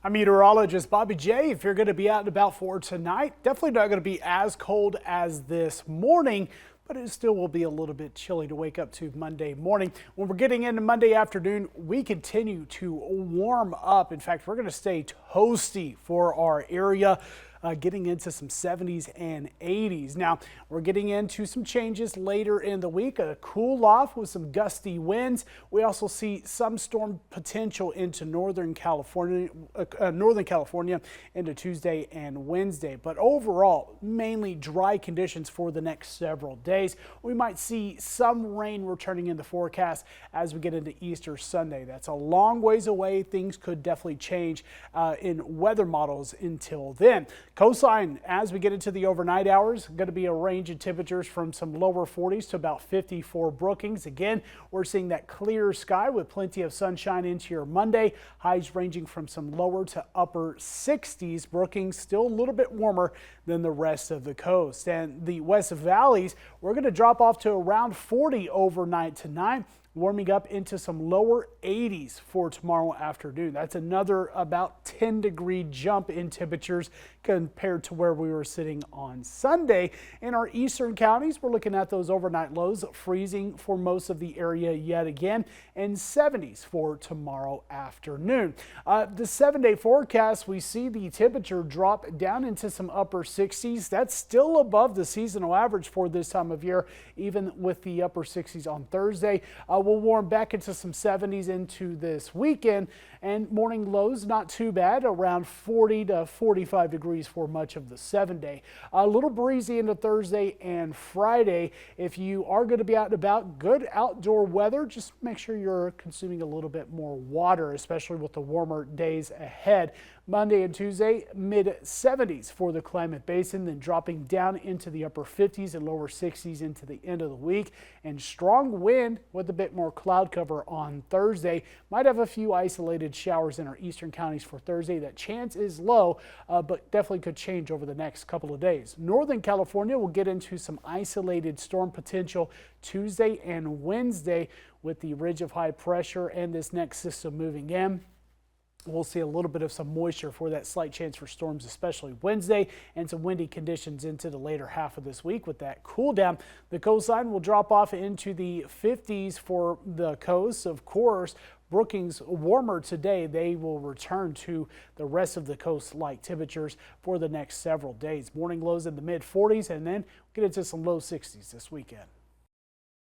I'm meteorologist Bobby J. If you're going to be out and about for tonight, definitely not going to be as cold as this morning, but it still will be a little bit chilly to wake up to Monday morning. When we're getting into Monday afternoon, we continue to warm up. In fact, we're going to stay toasty for our area. Getting into some 70s and 80s. Now, we're getting into some changes later in the week, a cool off with some gusty winds. We also see some storm potential into Northern California into Tuesday and Wednesday. But overall, mainly dry conditions for the next several days. We might see some rain returning in the forecast as we get into Easter Sunday. That's a long ways away. Things could definitely change in weather models until then. Coastline, as we get into the overnight hours, going to be a range of temperatures from some lower 40s to about 54 Brookings. Again, we're seeing that clear sky with plenty of sunshine into your Monday. Highs ranging from some lower to upper 60s. Brookings still a little bit warmer than the rest of the coast. And the West Valleys, we're going to drop off to around 40 overnight tonight, warming up into some lower 80s for tomorrow afternoon. That's another about 10-degree jump in temperatures compared to where we were sitting on Sunday. In our eastern counties, we're looking at those overnight lows freezing for most of the area yet again, and 70s for tomorrow afternoon. The 7-day forecast, we see the temperature drop down into some upper 60s. That's still above the seasonal average for this time of year, even with the upper 60s on Thursday. We'll warm back into some 70s into this weekend, and morning lows not too bad, around 40 to 45 degrees for much of the 7-day. A little breezy into Thursday and Friday. If you are going to be out and about, good outdoor weather, just make sure you're consuming a little bit more water, especially with the warmer days ahead. Monday and Tuesday, mid-70s for the Climate Basin, then dropping down into the upper 50s and lower 60s into the end of the week. And strong wind with a bit more cloud cover on Thursday. Might have a few isolated showers in our eastern counties for Thursday. That chance is low, but definitely could change over the next couple of days. Northern California will get into some isolated storm potential Tuesday and Wednesday with the ridge of high pressure and this next system moving in. We'll see a little bit of some moisture for that slight chance for storms, especially Wednesday, and some windy conditions into the later half of this week with that cool down. The coastline will drop off into the 50s for the coast. Of course, Brookings warmer today. They will return to the rest of the coast-like temperatures for the next several days. Morning lows in the mid 40s, and then get into some low 60s this weekend.